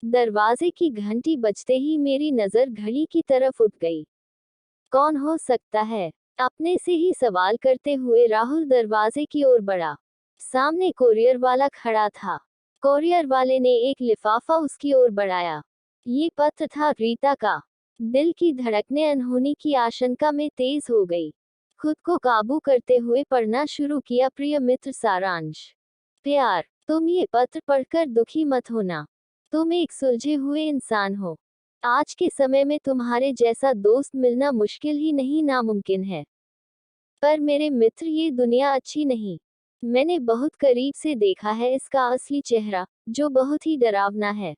दरवाजे की घंटी बजते ही मेरी नजर घड़ी की तरफ उठ गई। कौन हो सकता है? अपने से ही सवाल करते हुए राहुल दरवाजे की ओर बढ़ा। सामने कोरियर वाला खड़ा था। कोरियर वाले ने एक लिफाफा उसकी ओर बढ़ाया। ये पत्र था रीता का। दिल की धड़कनें अनहोनी की आशंका में तेज हो गई। खुद को काबू करते हुए पढ़ना शुरू किया। प्रिय मित्र सारांश। प्यार, तुम ये पत्र पढ़कर दुखी मत होना। तुम एक सुलझे हुए इंसान हो। आज के समय में तुम्हारे जैसा दोस्त मिलना मुश्किल ही नहीं नामुमकिन है। पर मेरे मित्र, ये दुनिया अच्छी नहीं। मैंने बहुत करीब से देखा है इसका असली चेहरा, जो बहुत ही डरावना है।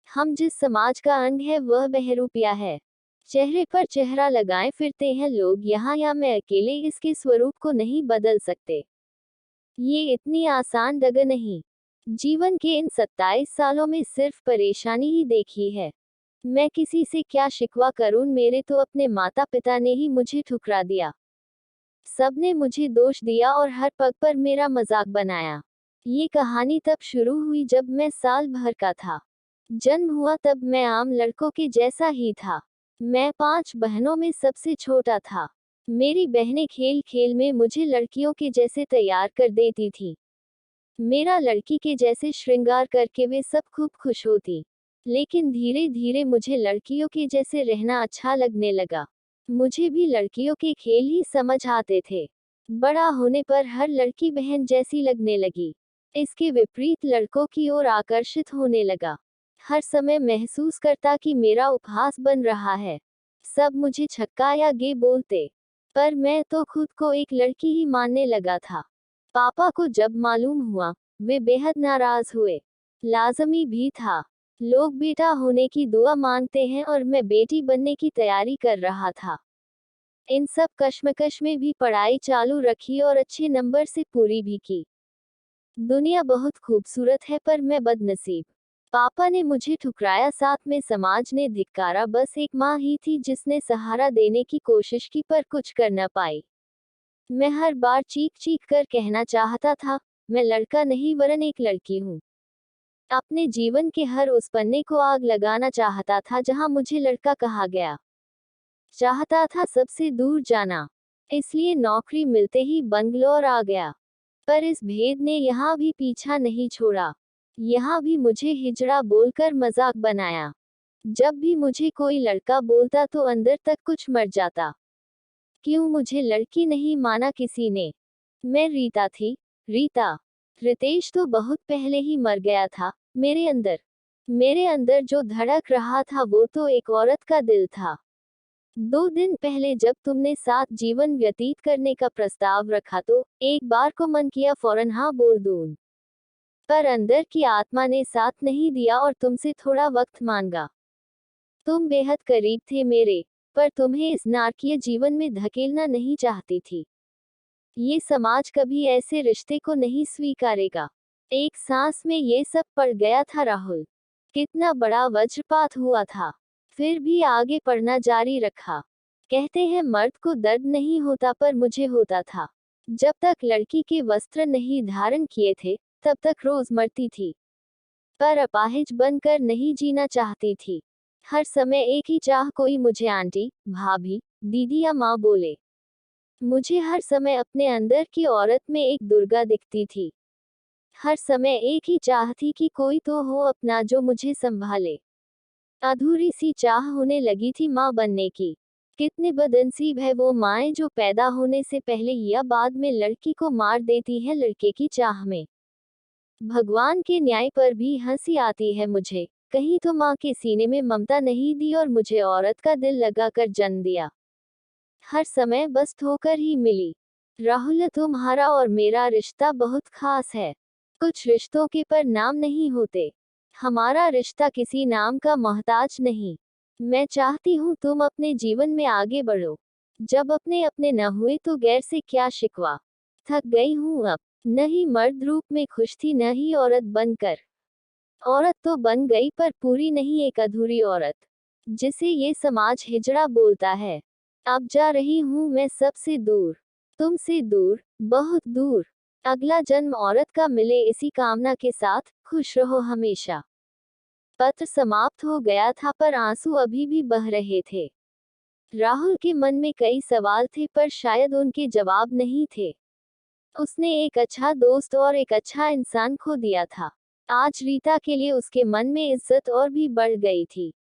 हम जिस समाज का अंग है वह बहरूपिया है। चेहरे पर चेहरा लगाए फिरते हैं लोग यहाँ, या मैं अकेले इसके स्वरूप को नहीं बदल सकते। ये इतनी आसान दगा नहीं। जीवन के इन 27 सालों में सिर्फ परेशानी ही देखी है। मैं किसी से क्या शिकवा करूं, मेरे तो अपने माता पिता ने ही मुझे ठुकरा दिया। सबने मुझे दोष दिया और हर पग पर मेरा मजाक बनाया। ये कहानी तब शुरू हुई जब मैं साल भर का था। जन्म हुआ तब मैं आम लड़कों के जैसा ही था। मैं 5 बहनों में सबसे छोटा था। मेरी बहनें खेल खेल में मुझे लड़कियों के जैसे तैयार कर देती थी। मेरा लड़की के जैसे श्रृंगार करके वे सब खूब खुश होती। लेकिन धीरे धीरे मुझे लड़कियों के जैसे रहना अच्छा लगने लगा। मुझे भी लड़कियों के खेल ही समझ आते थे। बड़ा होने पर हर लड़की बहन जैसी लगने लगी। इसके विपरीत लड़कों की ओर आकर्षित होने लगा। हर समय महसूस करता कि मेरा उपहास बन रहा है। सब मुझे छक्का या गे बोलते। पर मैं तो खुद को एक लड़की ही मानने लगा था। पापा को जब मालूम हुआ, वे बेहद नाराज हुए। लाजमी भी था। लोग बेटा होने की दुआ मांगते हैं और मैं बेटी बनने की तैयारी कर रहा था। इन सब कश्मकश में भी पढ़ाई चालू रखी और अच्छे नंबर से पूरी भी की। दुनिया बहुत खूबसूरत है पर मैं बदनसीब। पापा ने मुझे ठुकराया, साथ में समाज ने धिक्कारा। बस एक माँ ही थी जिसने सहारा देने की कोशिश की पर कुछ कर न पाई। मैं हर बार चीख चीख कर कहना चाहता था, मैं लड़का नहीं वरन एक लड़की हूँ। अपने जीवन के हर उस पन्ने को आग लगाना चाहता था जहां मुझे लड़का कहा गया। चाहता था सबसे दूर जाना। इसलिए नौकरी मिलते ही बंगलौर आ गया। पर इस भेद ने यहाँ भी पीछा नहीं छोड़ा। यहाँ भी मुझे हिजड़ा बोलकर मजाक बनाया। जब भी मुझे कोई लड़का बोलता तो अंदर तक कुछ मर जाता। क्यों मुझे लड़की नहीं माना किसी ने? मैं रीता थी। रीता। रितेश तो बहुत पहले ही मर गया था। मेरे अंदर जो धड़क रहा था वो तो एक औरत का दिल था। 2 दिन पहले जब तुमने साथ जीवन व्यतीत करने का प्रस्ताव रखा तो एक बार को मन किया फौरन हाँ बोल दूं। पर अंदर की आत्मा ने साथ नहीं दिया और तुमसे थोड़ा वक्त मांगा। तुम बेहद करीब थे मेरे, पर तुम्हें इस नारकीय जीवन में धकेलना नहीं चाहती थी। ये समाज कभी ऐसे रिश्ते को नहीं स्वीकारेगा। एक सांस में ये सब पड़ गया था राहुल। कितना बड़ा वज्रपात हुआ था। फिर भी आगे पढ़ना जारी रखा। कहते हैं मर्द को दर्द नहीं होता, पर मुझे होता था। जब तक लड़की के वस्त्र नहीं धारण किए थे, तब तक रोज मरती थी। पर अपाहिज बनकर नहीं जीना चाहती थी। हर समय एक ही चाह, कोई मुझे आंटी, भाभी, दीदी या माँ बोले। मुझे हर समय अपने अंदर की औरत में एक दुर्गा दिखती थी। हर समय एक ही चाह थी कि कोई तो हो अपना जो मुझे संभाले। अधूरी सी चाह होने लगी थी माँ बनने की। कितने बदनसीब है वो माएं जो पैदा होने से पहले या बाद में लड़की को मार देती हैं लड़के की चाह में। भगवान के न्याय पर भी हंसी आती है मुझे। कहीं तो माँ के सीने में ममता नहीं दी और मुझे औरत का दिल लगाकर जन्म दिया। हर समय बस ठोकर ही मिली। राहुल, तुम्हारा और मेरा रिश्ता बहुत खास है। कुछ रिश्तों के पर नाम नहीं होते। हमारा रिश्ता किसी नाम का मोहताज नहीं। मैं चाहती हूँ तुम अपने जीवन में आगे बढ़ो। जब अपने अपने न हुए तो गैर से क्या शिकवा। थक गई हूँ अब। न ही मर्द रूप में खुश थी, न ही औरत बनकर। औरत तो बन गई पर पूरी नहीं, एक अधूरी औरत, जिसे ये समाज हिजड़ा बोलता है। अब जा रही हूँ मैं सबसे दूर। तुमसे दूर, बहुत दूर। अगला जन्म औरत का मिले इसी कामना के साथ। खुश रहो हमेशा। पत्र समाप्त हो गया था पर आंसू अभी भी बह रहे थे। राहुल के मन में कई सवाल थे पर शायद उनके जवाब नहीं थे। उसने एक अच्छा दोस्त और एक अच्छा इंसान खो दिया था। आज रीता के लिए उसके मन में इज्जत और भी बढ़ गई थी।